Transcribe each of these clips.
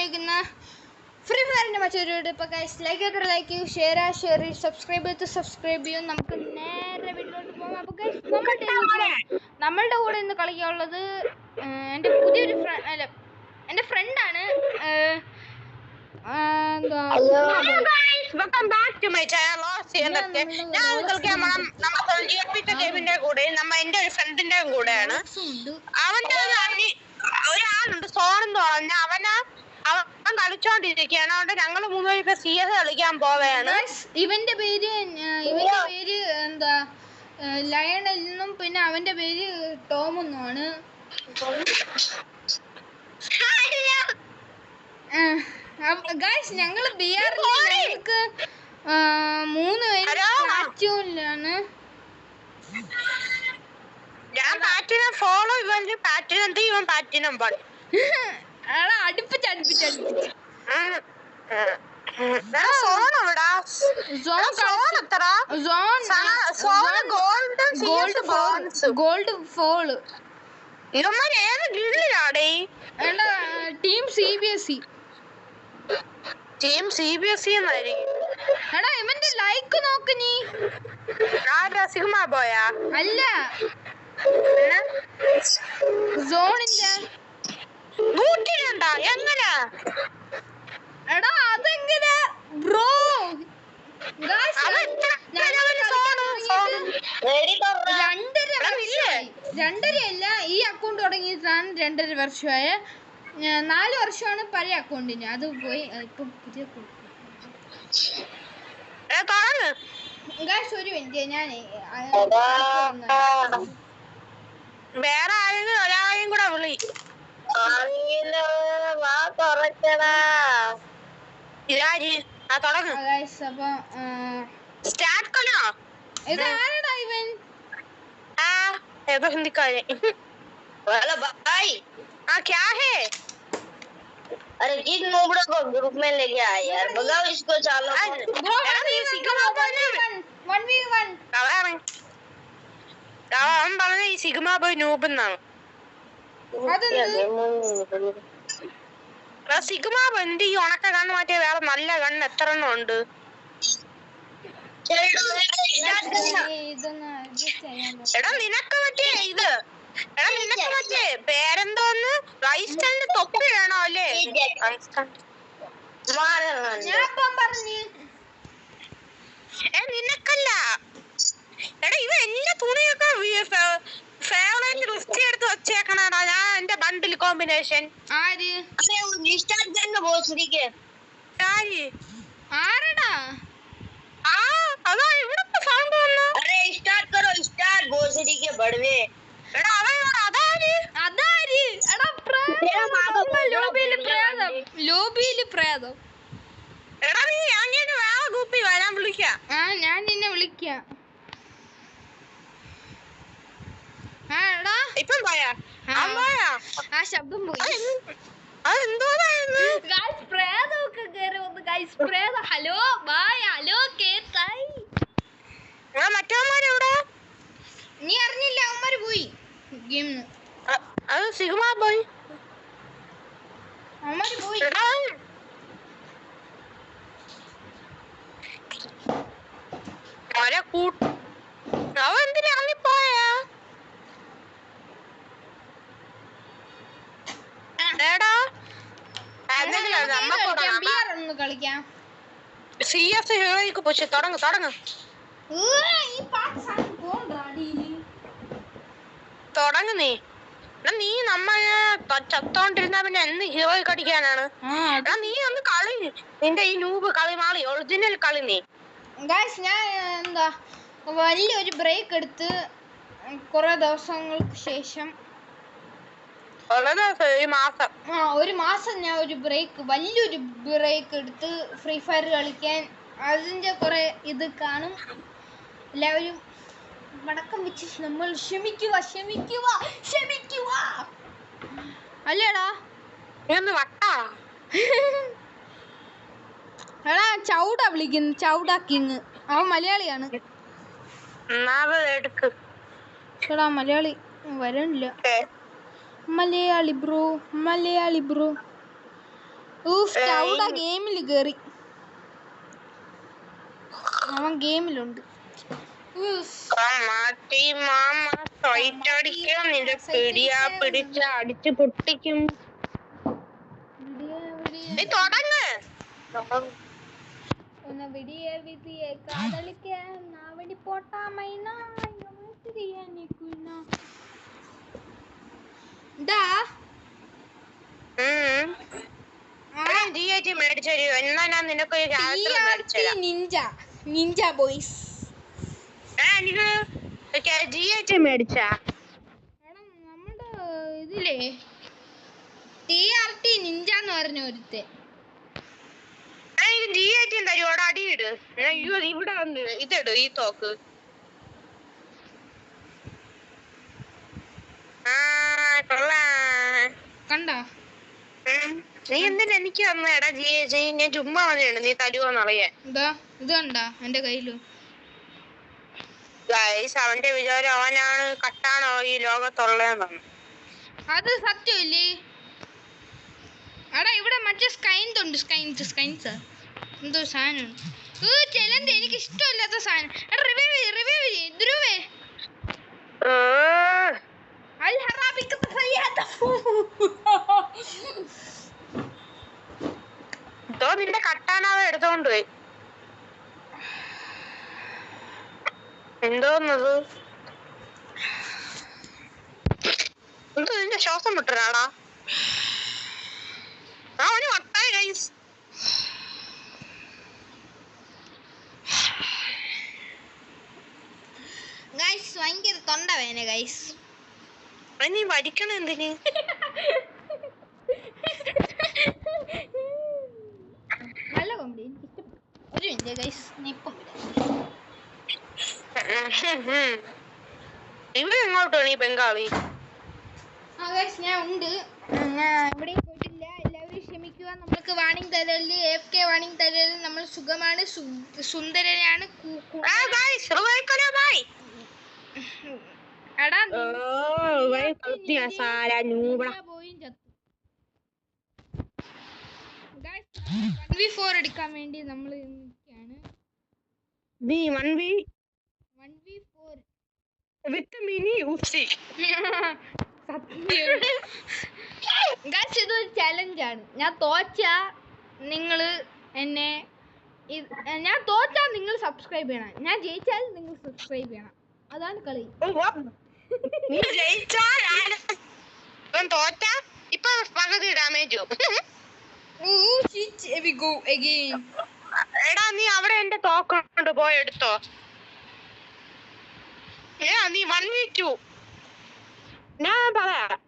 വന്നിരിക്കുന്ന ഫ്രീ ഫയറിന്റെ മറ്റൊരു ഇപ്പൊ ഗൈസ് ലൈക്ക് ചെയ്യൂ, ഷെയർ ചെയ്യൂ, സബ്സ്ക്രൈബ് ചെയ്യും. നമുക്ക് നേരെ വീട്ടിലോട്ട് പോകാം. അപ്പോൾ ഗൈസ് നമ്മളുടെ കൂടെ ഇന്ന് കളിക്കാനുള്ളത് എൻ്റെ പുതിയൊരു എൻ്റെ ഫ്രണ്ടാണ്. എന്റെ ഒരു ഫ്രണ്ടിന്റെ കൂടെയാണ്. അവന്റെ ഒരാളുണ്ട് സോണെന്ന് പറഞ്ഞ അവൻ കളിച്ചോണ്ടിരിക്കുകയാണ്. അതുകൊണ്ട് ഞങ്ങള് മൂന്നുപേരും ഇപ്പൊ CS കളിക്കാൻ പോവുകയാണ്. ഇവന്റെ പേര് എന്താ ലയണൽ എന്നും പിന്നെ അവന്റെ പേര് ടോം എന്നുമാണ്. ഗൈസ് ഞങ്ങള് ഞങ്ങൾക്ക് 3 പേര് പാറ്റൂലാണ്. ഞാൻ പാറ്റിനം ഫോളോ, ഇവൻ പാറ്റിനം 3, ഇവൻ പാറ്റിനം 1. അടുപ്പിച്ച് ഗോൾഡ് ഫോള് ടീം CBSE എന്നായിരിക്കും. എടാ ഇവന്റെ ലൈക്ക് നോക്ക് നീ. സിഗ്മ ബോയാ അല്ല, സോണിന്റെ എങ്ങനെ? എടാ അതെങ്ങനെ ബ്രോ? രണ്ടരയല്ല, ഈ അക്കൗണ്ട് തുടങ്ങിയിട്ടാണ് 2.5 വർഷമായ. 4 വർഷമാണ് പഴയ അക്കൗണ്ടിന്. അത് പോയി ഇപ്പൊ പുതിയ ഒരു മിനിറ്റ് ഞാൻ വേറെ ഒരാളെയും കൂടെ വിളി. ഇതാരടാ ഇവൻ? हिंदीकारे वाला भाई क्या है? अरे किस नोबड़ा को ग्रुप में लेके आए यार, भगाओ इसको। चलो 1v1 അവൻ പറഞ്ഞ ഈ സിഗ്മ ബോയ് നൂബ് എന്നാണ്. സിഗ്മ ബോയ് എന്റെ ഈ ഉണക്ക കണ്ണ് മാറ്റിയ വേറെ നല്ല കണ്ണ് എത്ര എണ്ണം ഉണ്ട്? എടാ നിനക്ക് മറ്റേ നിനക്ക് മറ്റേ പേരെന്തോന്ന് റൈസ്റ്റന്റെ തൊപ്പി വേണോ അല്ലേ? നിനക്കല്ല. എടാ ഇവ എല്ലാ തുണിയൊക്കെ ഫേവറേറ്റ് ലിസ്റ്റ് എടുത്ത് വെച്ചേക്കണടാ. ഞാൻ എന്റെ ബണ്ടിൽ കോമ്പിനേഷൻ ആരടാ? അതാ ഇവിടെ സൗണ്ട് വന്നു. ലോബിയില് പ്രേതം. എടാ നീ അങ്ങനെ വേറെ ഗ്രൂപ്പിൽ വരാൻ വിളിക്കാം. ഞാൻ നിന്നെ വിളിക്കാം. ഇപ്പം പോയാ ആ ശബ്ദം പോയി. ഹലോ ബായ്, ഹലോ കേട്ടായി. മറ്റവന്മാരെവിടെ? നീ അറിഞ്ഞില്ല? അവന്മാര് പോയി ഗെയിം. അത് സിഗ്മ ബോയ് അവന്മാര് പോയി. അവൻ എന്തിനാ ഇറങ്ങിപ്പോയാ? കളിക്കാം. CS ഹീറോയ്ക്ക് പോയി തുടങ്ങ്. നീ നമ്മളെ ചത്തോണ്ടിരുന്ന പിന്നെ എന്ന് ഹീറോയ്ക്ക് അടിക്കാനാണ്? നീ ഒന്ന് കളി, നിന്റെ ഈ നൂബ് കളി മാറി ഒറിജിനൽ കളി. നീ ഞാൻ എന്താ വലിയൊരു ബ്രേക്ക് എടുത്ത് കുറെ ദിവസങ്ങൾക്ക് ശേഷം ഒരു മാസം ഞാൻ വലിയൊരു ബ്രേക്ക് എടുത്ത് ഫ്രീ ഫയർ കളിക്കാൻ. അതിന്റെ കുറെ ഇത് കാണും. എല്ലാവരും വടക്കം വെച്ച് നമ്മൾ ക്ഷമിക്കുക അല്ലേടാ? എടാ ചൗട വിളിക്കുന്നു, ചൗട കിങ്. അവൻ മലയാളിയാണ്. എടാ മലയാളി വരണില്ല. മലയാളി ബ്രോ അവിടെ ഗെയിമിൽ കേറി. അവൻ ഗെയിമിലുണ്ട്. അടിച്ചു പൊട്ടിക്കും. ഒന്ന് വിടിയ വിധിയെ കാതളിക്കാൻ നാവടി പോട്ടാമൈന മേടിച്ചോ. എന്നാ ഞാൻ നിനക്കൊരു നിഞ്ച ബോയ്സ് മേടിച്ചാ നമ്മുടെ ഇതില്ലേ TRT നിഞ്ച എന്ന് പറഞ്ഞ ഒരുത്തെ തരുവോടെ അടിയിട്. അയ്യോ ഇവിടെ വന്ന് ഇതിട് ഈ തോക്ക്. കണ്ട നീ എന്തിനാ എനിക്ക് വന്ന എടാ ഞാൻ ചുമ്മാ വന്നിട്ടുണ്ട്. നീ തരുവോന്നറിയാൻ. ഇതാ ഇത് കണ്ട എന്റെ കയ്യിലും. അവന്റെ വിചാരം അവനാണ് കട്ടാണോ ഈ ലോകത്തുള്ളതെന്നാണ്. അത് സത്യമില്ലേ? എടാ ഇവിടെ മറ്റേ സ്കൈൻസ് എന്തോ സാധനം ചെലന്ത് എനിക്ക് ഇഷ്ടമില്ലാത്ത സാധനം. ധ്രുവേ നിന്റെ കട്ടാനാവ് എടുത്തോണ്ട് പോയി. എന്തോന്നത്? എന്തോ നിന്റെ ശ്വാസം വിട്ടനാടാ. അവന് വട്ടായി ഗൈസ്. ഭയങ്കര തൊണ്ട വേന ഗൈസ്. നീ വടിക്കണ എന്തിന്? നല്ല കോമഡി എനിക്ക് ഇഷ്ടപ്പെട്ടു. ഒരു മിനിറ്റ് ഗൈസ് ഇപ്പം ഇവിടെ എങ്ങോട്ടോ നീ ബംഗാളി? ഞാൻ ഉണ്ട്. ഞാൻ എവിടെയും പോയിട്ടില്ല. എല്ലാവരും ക്ഷമിക്കുക. നമ്മൾക്ക് വാണിംഗ് തരല് AFK വാണിംഗ് തരല്. നമ്മൾ സുഖമാണ്, സുന്ദരനാണ്. എടാ പോയും ചത്തു. 1v4 എടുക്കാൻ വേണ്ടി നമ്മൾ നിൽക്കുകയാണ്. 1v4 വിത്ത് മിനി ഊസി. ഇതൊരു ചലഞ്ചാണ്. ഞാൻ തോറ്റാ നിങ്ങള് എന്നെ ഞാൻ തോറ്റാ നിങ്ങൾ സബ്സ്ക്രൈബ് ചെയ്യണം. ഞാൻ ജയിച്ചാൽ നിങ്ങൾ സബ്സ്ക്രൈബ് ചെയ്യണം. അതാണ് കളി. നീ ജയിച്ചാൽ തോറ്റാ ഇപ്പൊ പകുതി ഡാമേജ്. എടാ നീ അവിടെ എന്റെ തോക്കൊണ്ട് പോയെടുത്തോ. നീ 1v2 ഞാൻ പറയാം.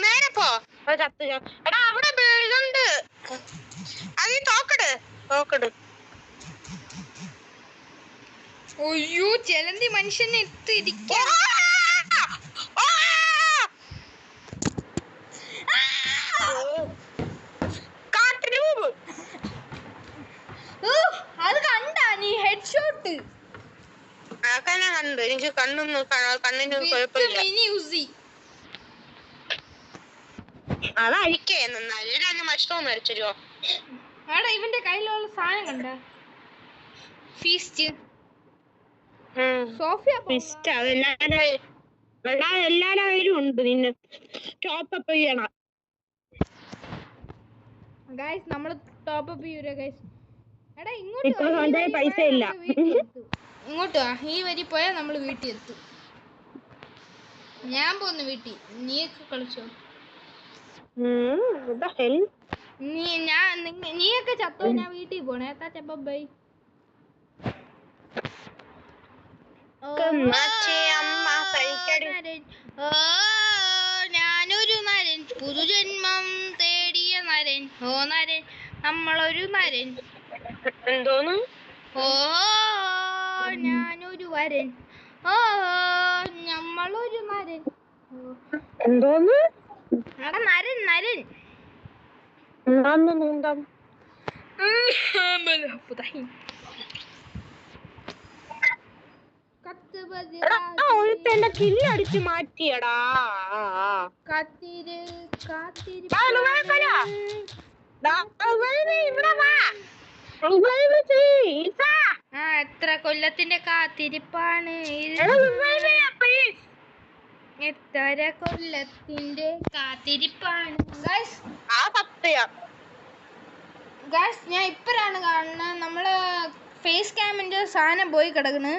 നേരെ പോ. എടാ അവിടെ ഇതുണ്ട്. അത് തോക്കട്. അയ്യോ ചെലന്തി മനുഷ്യനെ എത്തിയിരിക്കാം. അത് കണ്ടാ നീ ഹെഡ് ഷോട്ട്? കണ്ടു. എനിക്ക് കണ്ണിന് കുഴപ്പമില്ല. അതഴിക്കേ മഷ്ടം മരിച്ചോ. ആടാ ഇവന്റെ കയ്യിലുള്ള സാധനം കണ്ട ഫീസ്റ്റ് സോഫിയ ഫീസ്റ്റ്. എല്ലാരും കയ്യിലും ഉണ്ട്. നിന്നെ ടോപ്പ് ചെയ്യണം ഗൈസ്. നമ്മള് ടോപ്പ് അപ്പ് ചെയ്യൂല ഗൈസ്. എടാ ഇങ്ങോട്ട് പൈസ ഇല്ല. ഇങ്ങോട്ട് വാ. ഈ വരി പോയാൽ നമ്മൾ വീട്ടിൽ എത്തും. ഞാൻ പോന്നു വീട്ടിൽ. നീയൊക്കെ കളിച്ചോ. നീയൊക്കെ ചത്തോ. ഞാൻ വീട്ടിൽ പോണേ. ബൈ. ഞാനൊരു നരൻ, പുതുജന്മം തേടിയ നരൻ. ഓ നരൻ, നമ്മളൊരു നരൻ. എന്തോന്ന്? ഓ ഞാനൊരു വരൻ. ഓ നമ്മളൊരു നരൻ. എന്തോന്ന്? എടാ നരൻ നരൻ. കത്ത് ഒരുത്തന്റെ കില്ലടിച്ച് മാറ്റിയടാ. കാത്തിരി കാത്തിരി എത്ര കൊല്ലത്തിന്റെ കാത്തിരിപ്പാണ് എത്ര കൊല്ലത്തിന്റെ കാത്തിരിപ്പാണ്. ഗൈസ് ഞാൻ ഇപ്പഴാണ് കാണുന്നത് നമ്മള് ഫേസ് ക്യാമിന്റെ സാധനം പോയി കിടക്കണ്.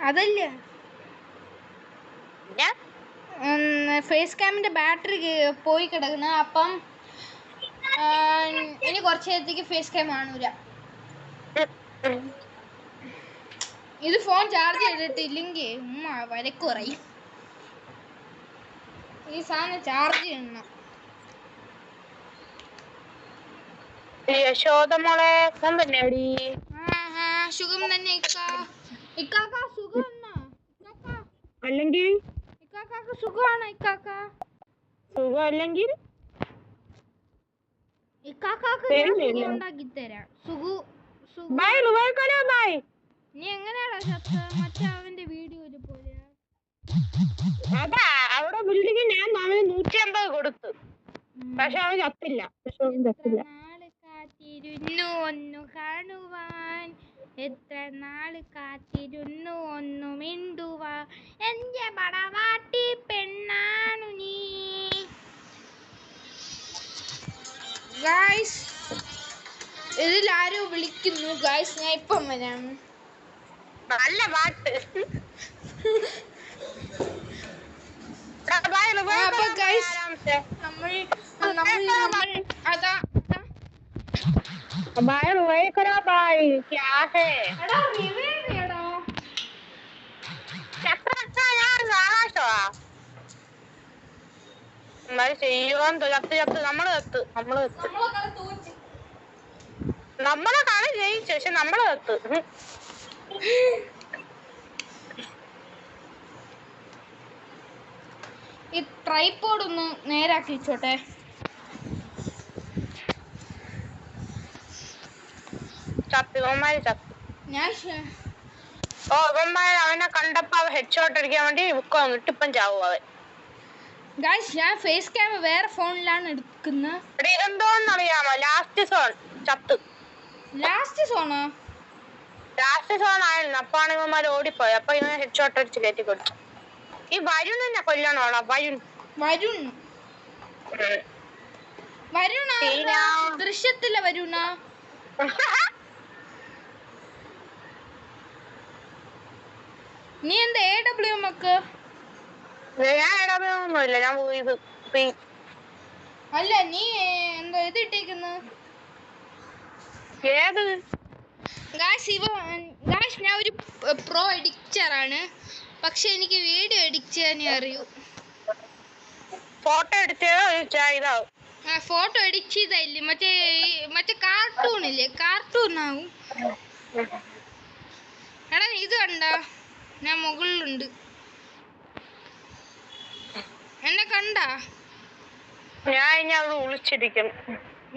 അതല്ല ഫേസ് ക്യാമിന്റെ ബാറ്ററി പോയി കിടക്കണ്. അപ്പം ഇനി കുറച്ച് നേരത്തേക്ക് ഫേസ് ക്യാം കാണൂല. ഇത് ഫോൺ ചാർജ് ചെയ്തിട്ടില്ലെങ്കിൽ വരക്ക് കുറയും. ഈ സാധനം ചാർജ് ചെയ്യണം. യശോദമോളെ തന്നെടി. സുഖം തന്നെ ഇക്കാക്ക സുഖം അല്ലെങ്കിൽ ഇക്കാക്ക സുഖമാണ്. ഇക്കാക്ക സുഖം അല്ലെങ്കിൽ ഇക്കാക്കാക്ക് ഉണ്ടാക്കി തരാം. നീ എങ്ങനെയാടാ ചത്ത മറ്റേ അവന്റെ വീഡിയോയില് പോലെ? അതാ അവിടെ ബിൽഡിംഗ് ഞാൻ അവന് 150 കൊടുത്തു. പക്ഷെ അവൻ ചത്തില്ല. നാള് കാത്തിരുന്നു ഒന്നു കാണുവാൻ, എത്ര നാള് കാത്തിരുന്നു ഒന്നു മിണ്ടുവാ, എന്റെ പടവാട്ടി പെണ്ണാണു നീ. ഗായ്സ് ഇതിൽ ആരോ വിളിക്കുന്നു. ഗായ്സ് ഞാൻ ഇപ്പം വരാം. നല്ല പാട്ട്. അപ്പൊ ഗായ്സ് നമ്മൾ അതാ बाय रोए करा भाई क्या है എടാ റിവൈവ് ചെയ്യടാ. ചത്ത यार ആകാശോ എന്നാലും ചെയ്യുവാൻ ചത്ത് നമ്മള് നമ്മളെ കളി ജയിച്ചു. പക്ഷെ നമ്മള് കത്ത് ഈ ട്രൈപോഡ് ഒന്ന് നേരാക്കി വെച്ചോട്ടെ. അവനെ കണ്ടപ്പോ ഹെഡ്ഷോട്ട് അടിക്കാൻ വേണ്ടി ബുക്ക് വന്നിട്ട് ഇപ്പം ചാവും അവൻ. ഞാൻ ഫേസ് ക്യാം വേറെ ഫോണിലാണ് എടുക്കുന്നത്. ഇതെന്തോന്നറിയാമോ? ലാസ്റ്റ് സോൺ ചത്ത്. ലാസ്റ്റ് സോണോ? ലാസ്റ്റ് സോൺ ആയിരുന്നു. അപ്പാണ് ഇവന്മാർ ഓടിപ്പോയി. അപ്പൊ ഇവനെ ഹെഡ്ഷോട്ട് അടിച്ച് കയറ്റി കൊടുത്തു. ഈ വരുൺ തന്നെ കൊല്ലണോടാ. വരുൺ ദൃശ്യത്തിലെ വരുണ. നീ എന്താ AW മക്ക്? ഒന്നുമില്ല. ഞാൻ അല്ല നീ എന്താ ഇത് ഇട്ടേക്കുന്നു? ഏത് ഞാൻ ഒരു പ്രോ എഡിറ്ററാണ്. പക്ഷെ എനിക്ക് വീഡിയോ എഡിറ്റ് ചെയ്യാനേ അറിയൂ. ഫോട്ടോ എടുത്തതാവും. ഫോട്ടോ എഡിറ്റ് ചെയ്തായില്ലേ മറ്റേ കാർട്ടൂണില്ലേ, കാർട്ടൂണാവും. എടാ ഇത് കണ്ട ഞാൻ മുകളിലുണ്ട്. എന്നെ കണ്ട? ഞാൻ ഇനി അവിടെ ഒളിച്ചിരിക്കും.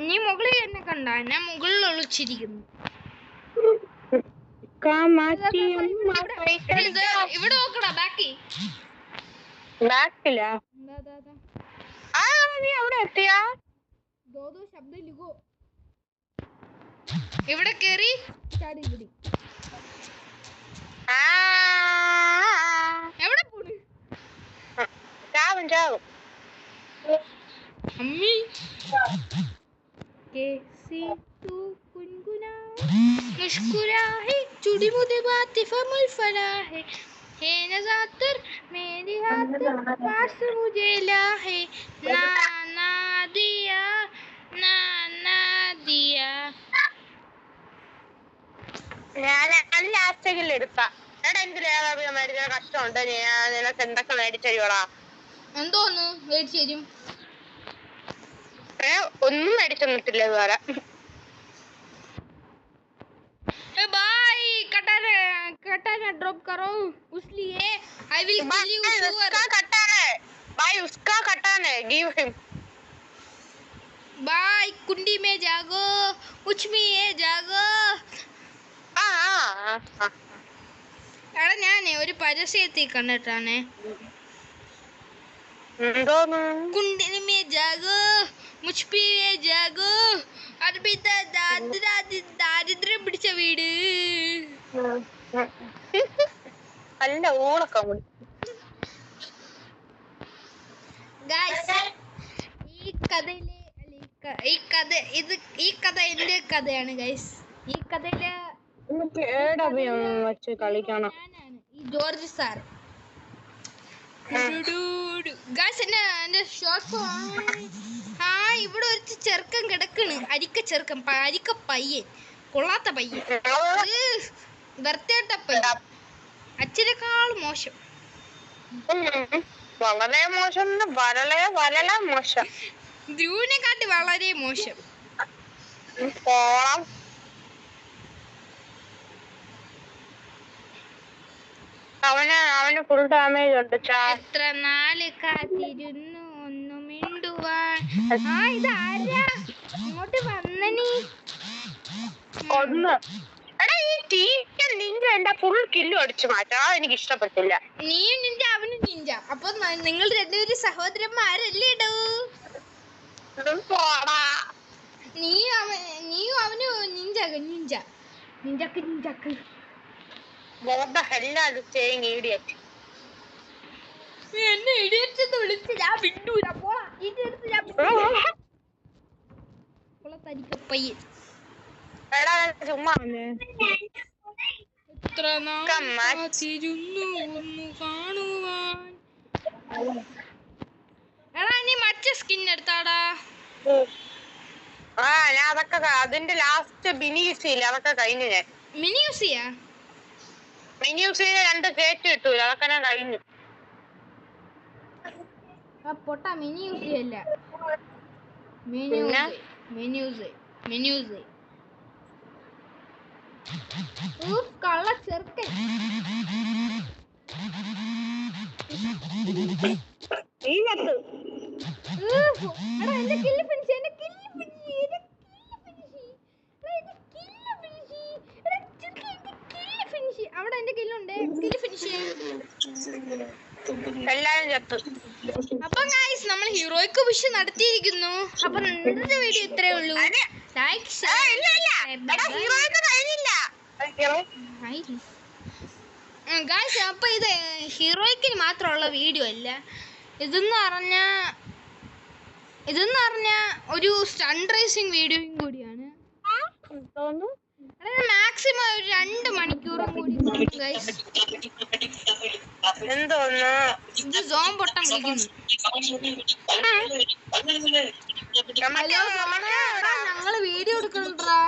നീ മുകളിൽ എന്നെ കണ്ട? ഞാൻ മുകളിൽ ഒളിച്ചിരിക്കുന്നു. ഇവിടെ നോക്കടാ ബാക്കിലാ. നീ അവിടെ എത്തിയാ? ഇവിടെ കേറി ചാടി പിടി. എവിടെ പോണ്? ചാവും. അമ്മി कैसी तू गुनगुनाए मुस्कुराए चुड़ी मुझे बात फमुल फरा है नज़ातर मेरी हाथ पास मुझे ला है ना ना दिया ഞാൻ ലാസ്റ്റ് എടുത്ത. എടാ എനിക്ക് ലേഖ മേടിച്ച കഷ്ടമുണ്ട്. നിനക്ക് എന്തൊക്കെ മേടിച്ചോടാ? എന്തോന്ന് മേടിച്ചു തരും? ഒന്നും മേടിച്ചൊന്നിട്ടില്ല ഇതുവരെ. बाय कटाना ड्रॉप करो उसलिए I will kill you sure. उसका कटाना है गिव हिम. बाय कुंडी में जागो कुछ भी है जागो. എടാ ഞാനേ ഒരു പരസ്യത്തിൽ കണ്ടിട്ടാണേ. എന്തോന്ന് കുണ്ടിന് മേ ജാഗോ മുഷ്പി മേ ജാഗോ അർബിത ദാരിദ്ര്യം പിടിച്ച വീട്. നല്ല ഊളൊക്കെ കൂടി. ഈ കഥ എന്റെ കഥയാണ് ഗൈസ്. ഈ കഥയില് വെച്ച് കളിക്കണം. ഞാനാണ് ഈ ജോർജ് സാർ. എന്റെ ഷോർട്ട് ഇവിടെ ഒരു ചെറുക്കൻ കിടക്കണ്. അരിക്ക ചെറുക്കൻ, അരിക്ക പയ്യൻ, കൊള്ളാത്ത പയ്യൻ, വൃത്തികെട്ട പയ്യൻ, അച്ഛനേക്കാൾ മോശം. വളരെ മോശം, വളരെ മോശം. ധ്രുവിനെ കാട്ടി വളരെ മോശം. അവന് ഫുൾ ഡാമേജ് ഉണ്ട്. എത്ര നാല് കാത്തിരുന്നു ഒന്ന് മിണ്ടുവാൻ. ഇതാരാ ഇങ്ങോട്ട് വന്നനി? ഒന്ന് എടാ ഈ ടീച്ചർ നിന്റെ എന്റെ ഫുൾ കില്ലും അടിച്ചു മാറ്റാ. എനിക്ക് ഇഷ്ടപ്പെട്ടില്ല. നീയും നിന്റെ അവനും നിഞ്ച. അപ്പൊ നിങ്ങൾ രണ്ടുപേരും സഹോദരന്മാരല്ലേ? നീയും അവനും നിഞ്ചക്ക് എന്നെ ഇടിയറ്റെന്ന് വിളിച്ച് ഞാൻ വിട്ടൂല. പോളാ തരിക്കപ്പയ്യൻ. ചുമ്മാ എത്ര നാത്തിരുന്നു ഒന്ന് കാണുവാൻ. എടാ നീ മറ്റേ സ്കിൻ എടുത്താടാ. ഞാൻ അതൊക്കെ അതിന്റെ ലാസ്റ്റ് മിനി യൂസ് ചെയ്യില്ല, അതൊക്കെ കഴിഞ്ഞു. ഞാൻ മിനി യൂസ് ചെയ്യാ. മിനി യൂസ് ചെയ്ത 2 കേറ്റ് കിട്ടൂല, അതൊക്കെ ഞാൻ കഴിഞ്ഞു. പൊട്ട മിനി യൂസ് ചെയ്യല്ല. കള്ള ചെറുക്കൻ. അവിടെ എന്റെ കില്ലുണ്ട്. Kill finish. എല്ലാരും ചത്തു. അപ്പൊ ഗൈസ് നമ്മൾ ഹീറോയ്ക്ക് വിഷ് നടത്തിയിരിക്കുന്നു. അപ്പൊ ഇന്നത്തെ വീഡിയോ ഇത്രേ ഉള്ളൂ. Like guys. അപ്പൊ ഇത് ഹീറോയ്ക്ക് മാത്രമുള്ള വീഡിയോ അല്ല. ഇതെന്ന് പറഞ്ഞ ഒരു സ്റ്റണ്ട് റേസിംഗ് വീഡിയോയും കൂടിയാണ്. മാക്സിമം ഒരു 2 മണിക്കൂറും കൂടി ഗൈസ്. എന്തോന്ന് ഇത് സോം പൊട്ടം വിളിക്കുന്നു. ഞങ്ങള് വീഡിയോ എടുക്കണ്ടാ.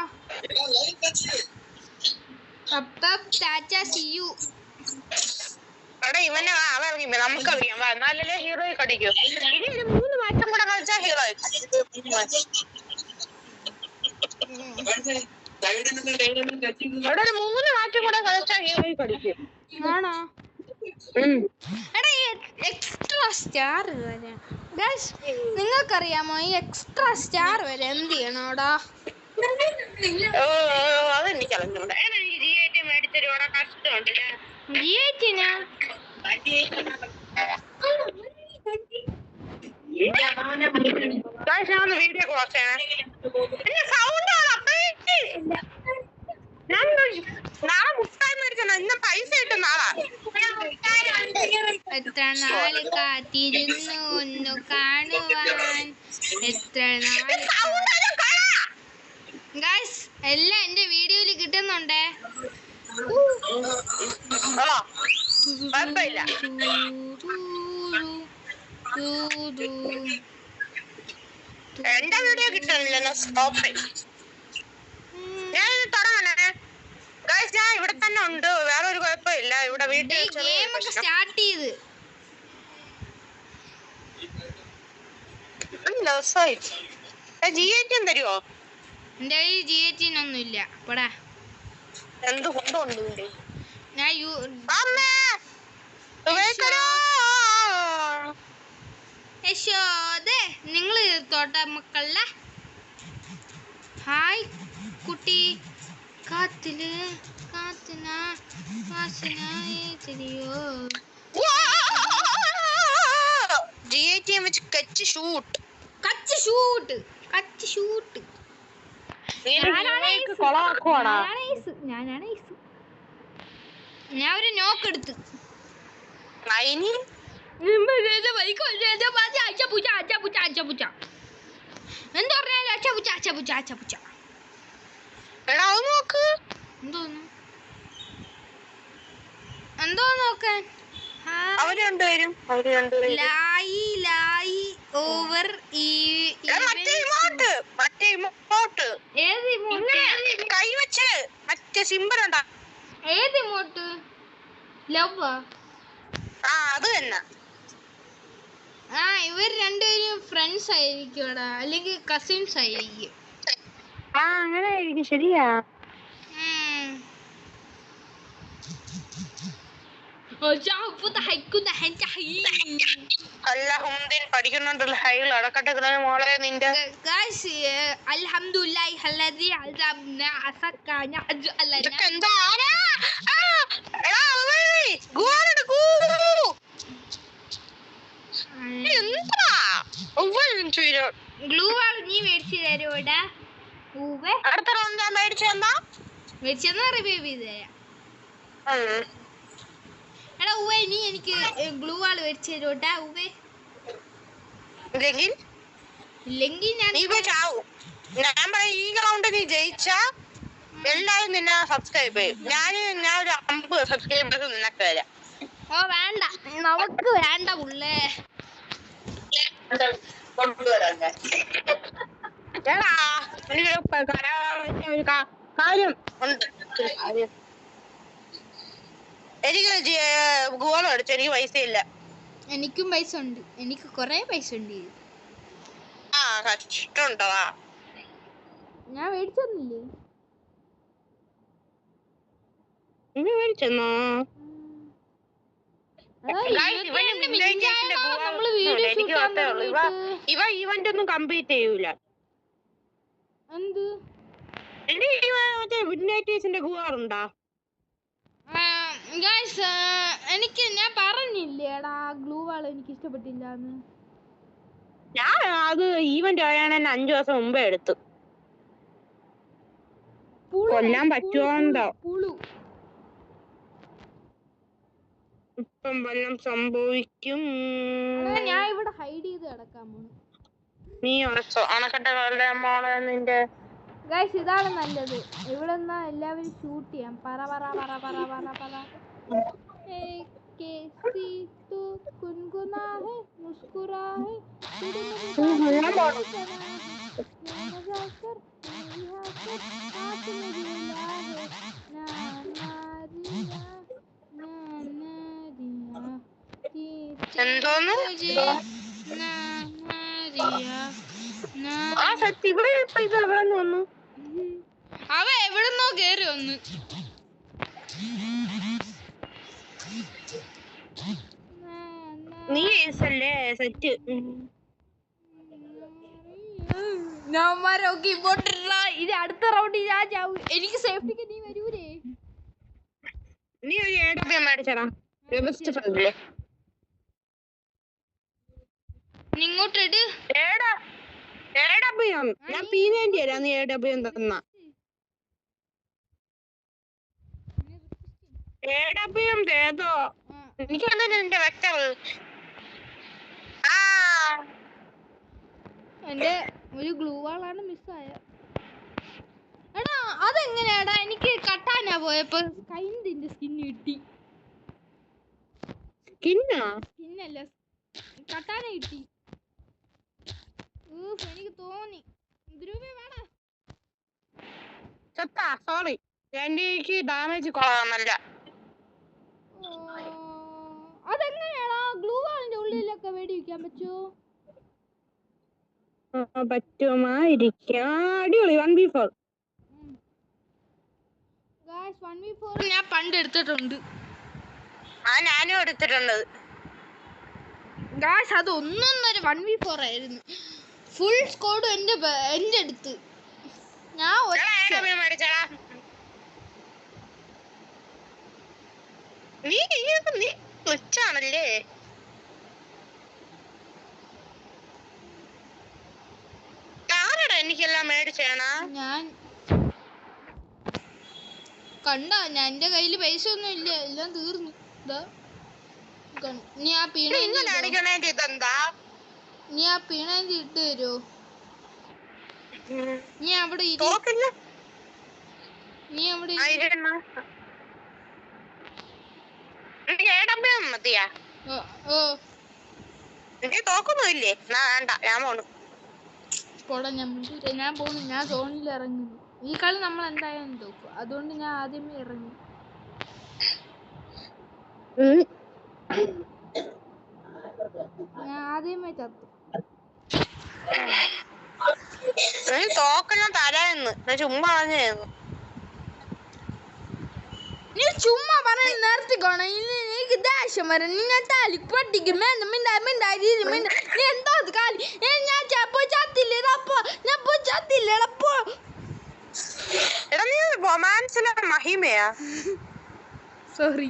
ഇവനെ നമുക്കറിയാം. എന്നാലല്ലേ ഹീറോയെ കടിക്കൂ. ഇനി ഒരു 3 മാസം കൂടെ കളിച്ചാ ഹീറോ. അവിടെ ഒരു 3 മാസം കൂടെ കളിച്ചാ ഹീറോയെ കടിക്കും. ആണോ? എക്സ്ട്രാ സ്റ്റാർ വരെ നിങ്ങൾക്കറിയാമോ? ഈ എക്സ്ട്രാ സ്റ്റാർ വരെ എന്ത് ചെയ്യണോടാ? അതെനിക്കറിഞ്ഞൂടാ. മേടിച്ചൊരുപാട് കഷ്ടമുണ്ട്. വീഡിയോ കുറച്ചേ നാളെ മുട്ടായി മേടിച്ചോ. ഇന്ന് പൈസ കിട്ടും നാളെ. എത്ര നാള് കാത്തിരുന്നു ഒന്ന് കാണുവാൻ. എത്ര നാള് ഗൈസ്. എല്ലാം എന്റെ വീഡിയോയില് കിട്ടുന്നുണ്ടേ. എന്റെ വീഡിയോ കിട്ടുന്നില്ല. ഞാൻ തുടങ്ങണേ ഗൈസ്. ഞാൻ ഇവിടെ തന്നെ ഉണ്ട്, വേറെ ഒരു കുഴപ്പമില്ല. ഇവിടെ വീട്ടിൽ സ്റ്റാർട്ട് ചെയ്ത് G18 തരുമോ? എന്റെ G18 ഒന്നുമില്ല. പോടാ. എന്ത് കൊണ്ടുണ്ട് യശോദേ നിങ്ങള് തോട്ട മക്കള. ഹായ് കുട്ടി കാത്തില് വാസന വാസന ഏതിരിയോ GATM വെച്ച് Kutch shoot Kutch shoot Kutch shoot ഞാനാണ് ഐസ്. ഞാൻ ഒരു നോക്ക് എടുത്ത് അതിന് എന്താ പറഞ്ഞാലും അച്ചപുച്ച എടാ അത് നോക്ക്. എന്തോന്നു എന്തോ നോക്കാൻ അവര് രണ്ടുപേരും ലായി ലായി ഓവർ മറ്റേ ഇമോട്ട് ഏത് ഇമോട്ട് കൈവച്ച് മറ്റേ സിമ്പൽ ഉണ്ടാ. ഏത് ഇമോട്ട് ലവ് അത് തന്നെ. ഇവർ രണ്ടുപേരും ഫ്രണ്ട്സ് ആയിരിക്കും അല്ലെങ്കിൽ കസിൻസ് ആയിരിക്കും. അങ്ങനെ ആയിരിക്കും. ശരിയാ. പഠിക്കുന്നുണ്ടല്ലോ ഹൈൽ അടക്കട്ടെ മോളെ നിന്റെ ഗ്ലൂ വാൾ നീ മേടിച്ചു തരുവോടാ? അടുത്ത റൗണ്ട് ഞാൻ മേടിച്ചെന്നാ റിവ്യൂ ചെയ്ത് തരാം. എടാ ഉവ്വേ നീ എനിക്ക് ഗ്ലൂ വാൾ മേടിച്ചു തരുവോട്ടാ? ഉവ്വേ ഇല്ലെങ്കിൽ ഞാൻ ഈ റൗണ്ട് നീ ജയിച്ചാ എല്ലാരും നിന്നെ സബ്സ്ക്രൈബ് ചെയ്യും. ഞാൻ ഒരു 50 സബ്സ്ക്രൈബേഴ്സ് നിനക്ക് തരാം. വേണ്ട നമുക്ക് വേണ്ട പുള്ളേ. കാര്യം ഉണ്ട്. എനിക്ക് ഗോളം അടിച്ചു. എനിക്ക് പൈസ ഇല്ല. എനിക്കും പൈസ ഉണ്ട്. എനിക്ക് കൊറേ പൈസ ഉണ്ട്. കഷ്ടമുണ്ടോ? ഞാൻ മേടിച്ചൊന്നില്ലേ? ഇനി മേടിച്ചെന്നോ? ഇവ ഇവന്റ് ഒന്നും കംപ്ലീറ്റ് ചെയ്യൂല. ഗുവാറുണ്ടാ? എനിക്ക് ഞാൻ പറഞ്ഞില്ലേടാ ഗ്ലൂ വാൾ എനിക്ക് ഇഷ്ടപ്പെട്ടില്ല. ഞാൻ അത് ഈവന്റ് ആയാണ് 5 ദിവസം മുമ്പേ എടുത്തു. കൊല്ലാൻ പറ്റുമോ? ഇപ്പം വല്ലതും സംഭവിക്കും. ഞാൻ ഇവിടെ ഹൈഡ് ചെയ്ത് കിടക്കാൻ പോണു. നീ അണക്കെട്ട മോളെ നിന്റെ ഗൈസ് ഇതാണ് നല്ലത്. ഇവിടെ നിന്നാ എല്ലാവരും ഷൂട്ട് ചെയ്യാം. പറ പറ പറ പറ പറ പറ എന്തോന്ന് അവ എവിടെന്നോ കേറി വന്ന്. നീ അല്ലേ സെറ്റ് ഞാന്മാരൊക്കെ ഇമ്പോർട്ടൻ്റ്. ഇത് അടുത്ത റൗണ്ടിൽ ഞാൻ ചാവും. എനിക്ക് സേഫ്റ്റിക്ക് നീ വരൂലേ? നീ ഒരു AWM മേടിച്ചടാ. ഫ്രണ്ടിലെ ഇങ്ങോട്ടിട്. AWM ഞാൻ P90 തരാം. നീ AWM തന്ന AWM ഏതോ എനിക്ക് നിന്റെ വെക്ടർ. എന്റെ ഒരു ഗ്ലൂ വാളാണ് മിസ്സായ. എടാ അതെങ്ങനെയാടാ? എനിക്ക് കട്ടാനാ പോയപ്പോ കൈന്റെ സ്കിൻ കിട്ടി. സ്കിന്നല്ല കട്ടാന കിട്ടി. എനിക്ക് തോന്നി. സോറി എനിക്ക് ഡാമേജ് കൊള്ളാമല്ല. അതെങ്ങനെയാടാ? ഗ്ലൂ വാളിന്റെ ഉള്ളിലൊക്കെ വെടി വെക്കാൻ പറ്റുമോ? പറ്റുമായിരിക്കാം. അടിപൊളി 1v4. ഗയ്സ് 1v4 ഞാൻ പണ്ട് എടുത്തിട്ടുണ്ട്. ഞാനും എടുത്തിട്ടുണ്ട്. ഗയ്സ് അത് ഒന്നൊന്നര 1v4 ആയിരുന്നു. ഫുൾ സ്കോഡ് എന്റെ അടുത്ത്. ഞാൻ നീ തുച്ഛാണല്ലേ. ആരാടാ എനിക്കെല്ലാം മേടിച്ചേണ? ഞാൻ കണ്ട എന്റെ കയ്യില് പൈസ ഒന്നും ഇല്ല, എല്ലാം തീർന്നു. നീ ആ പീണേന്തി ഇട്ട് തരുമോ? നീ അവിടെ മതിയാ തോക്കൊന്നുമില്ലേ? വേണ്ട, ഞാൻ പോണു. ഞാൻ പോന്നു. ഞാൻ സോണിൽ ഇറങ്ങുന്നു. ഈ കളി നമ്മൾ എന്തായാലും തോക്കും, അതുകൊണ്ട് ഞാൻ ആദ്യമേ ഇറങ്ങി. ഞാൻ ആദ്യമേ ചത്തു. തോക്കെല്ലാം തരാന്ന് ചുമ്മാ പറഞ്ഞായിരുന്നു. നീ ചുമ്മാ പറഞ്ഞ നിർത്തിക്കോണം. എനിക്ക് ദേഷ്യം വരും. ഞാൻ താലി പൊട്ടിക്കും. നീ എന്താ കാലി? ഞാൻ ചത്തില്ലേടപ്പോ. റൊമാൻസിലെ മഹിമയാ. സോറി.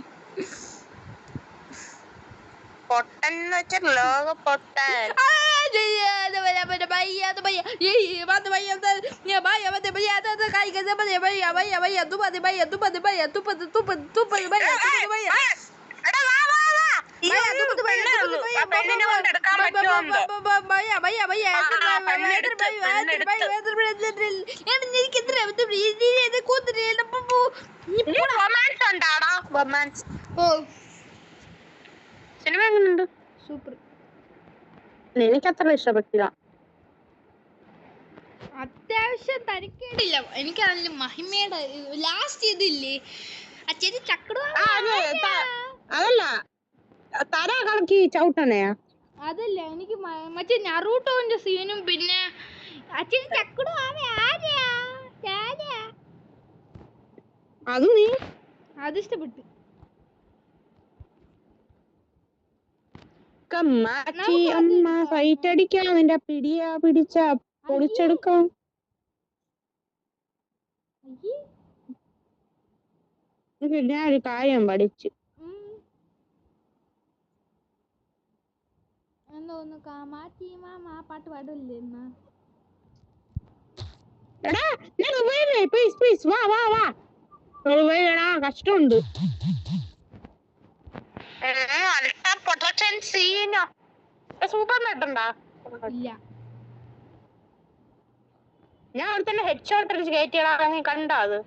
പൊട്ടൻ വെച്ച ലോക പൊട്ടൻ. സിനിമ എങ്ങനെയുണ്ട്? സൂപ്പർ. എനിക്കത്ര ഇഷ്ടപ്പെട്ടില്ല. അത്യാവശ്യം തരക്കേടില്ല. എനിക്കാണെങ്കിൽ മഹിമയുടെ ലാസ്റ്റ് ഇതില്ലേ, അച്ഛന് ചക്കട അതല്ല തര കളക്കി ചവിട്ടണയാ. അതല്ല, എനിക്ക് മറ്റേ നറൂട്ടോന്റെ സീനും പിന്നെ അച്ഛന് ചക്കട അത് നീ അതിഷ്ടപ്പെട്ടു. അമ്മ ഫൈറ്റ് അടിക്കാം. നിന്റെ പിടിച്ച പൊളിച്ചെടുക്കാം. ഞാൻ ഒരു കാര്യം പഠിച്ചു. എന്തോന്ന് കാമാറ്റി മാമ പാട്ട് പാടില്ലേ? കഷ്ടമുണ്ട്. സൂപ്പർ നെട്ടുണ്ടാ? ഇല്ല. ഞാൻ അവിടെ തന്നെ ഹെഡ് ഷോട്ട് അടിച്ച് കയറ്റിയടാ. നീ കണ്ടാ അത്?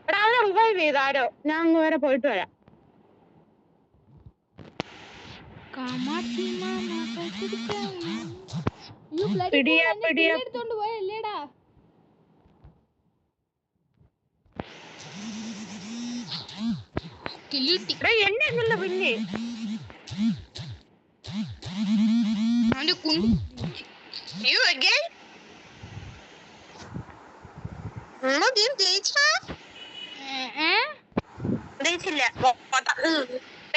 എടാ അവനെ റിവൈവ് ചെയ്താരോ. ഞാൻ അങ്ങ് വരെ പോയിട്ട് വരാം. എടുത്തോണ്ട് പോയല്ലേടാ. എന്നെ പിന്നെ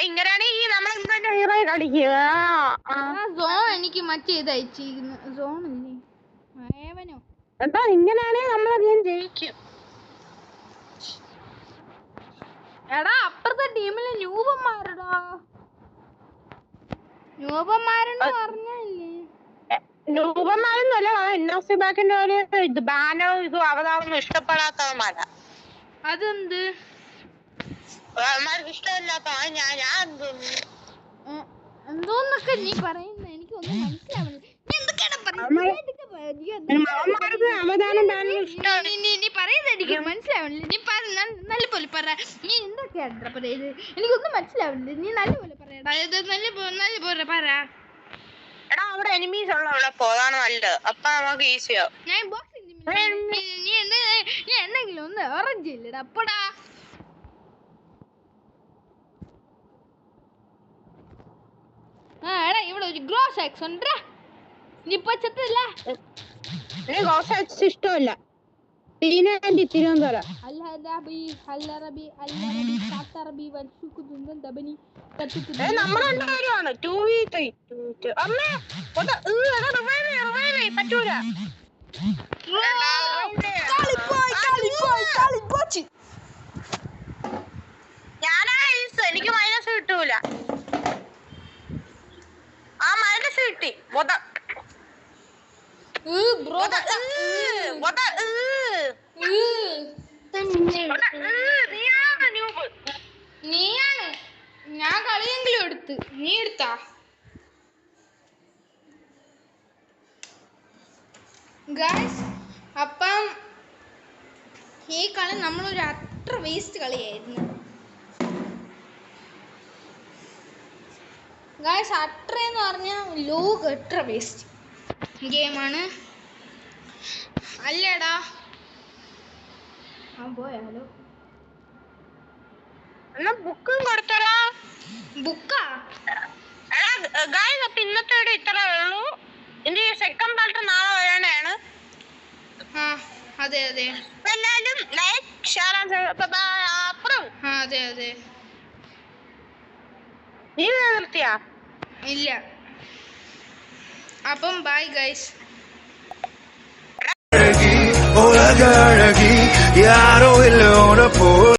ഇങ്ങനെയാണ് ഈ നമ്മളെ ഹീറോ കളിക്കുക. എനിക്ക് മറ്റേ ഇത് അയച്ചിരിക്കുന്നു. സോണില്ലേ ഏവനോ എന്താ ഇങ്ങനെയാണെ നമ്മളധികം ജയിക്കും. എടാ അപ്പുറത്തെ ടീമിലെ ന്യൂബന്മാരെന്ന് പറഞ്ഞല്ലേ. ന്യൂബന്മാരൊന്നുമല്ല, എൻഒസി ബാക്കിന്റെ ഒരു ഇത് ബാനോ ഇതും അവതാറൊന്നും ഇഷ്ടപ്പെടാത്തവന്മാരാ. അതെന്ത് ഇഷ്ടമില്ലാത്ത എന്തോന്നൊക്കെ നീ പറയുന്ന എനിക്കൊന്നും മനസ്സിലാവുന്നില്ല. നീ പറയുന്നത് എനിക്ക് മനസ്സിലാവുന്നില്ല. നീ നല്ലപോലെ പറ. നീ എന്തൊക്കെയാണ് പറയുന്നത്? എനിക്കൊന്നും മനസ്സിലാവുന്നില്ല. നീ നല്ലപോലെ പറയടാ. നല്ലപോലെ പറ. എടാ അവിടെ എനിമീസ് ഉള്ള പോകാണ് നല്ലത്. അപ്പൊ നമുക്ക് ഈസിയോ. ഞാൻ ബോക്സിംഗ് നീ എന്തെങ്കിലും ഒന്ന് ഓറഞ്ച് ഇല്ലടാ അപ്പടാ. എടാ ഇവിടെ ഒരു ഗ്രോസ് എക്സ് ഉണ്ട്. നീ ഇപ്പൊ ചത്തല്ല. ഇഷ്ടമല്ല. തിരുവനന്തപുരം നമ്മളെല്ലാവരുമാണ് 2v3. പറ്റൂല. ഞാനാ എനിക്ക് മൈനസ് കിട്ടൂല. ആ മൈനസ് കിട്ടി. ബ്രോ നീയാണ്. ഞാൻ കളിയെങ്കിലും എടുത്ത്, നീ എടുത്താ? ഗായ്സ്, അപ്പം ഈ കളി നമ്മളൊരു അത്ര വേസ്റ്റ് കളിയായിരുന്നു ഗായ്സ്. അത്രയെന്ന് പറഞ്ഞാൽ ലോക അത്ര വേസ്റ്റ് ഗെയിമാണ് അല്ലേടാ? ആ പോയാലോ. എന്നാ ബുക്കും കൊടുത്തടാ. ബുക്കാ? ഗായ്സ്, അപ്പൊ ഇന്നത്തെ വീഡിയോ ഇത്രേ ഉള്ളൂ. ഇനി സെക്കൻഡ് പാർട്ട് നാളെ വരാനാണ്. ആ അതെ അതെ. എല്ലാരും ലൈക്ക് ഷെയർ അപ്പുറം. ആ അതെ അതെ. നീ നിർത്തിയാ? ഇല്ല. അപ്പം ബൈ ഗൈസ്. உலக அழகி யாரோ இல்லை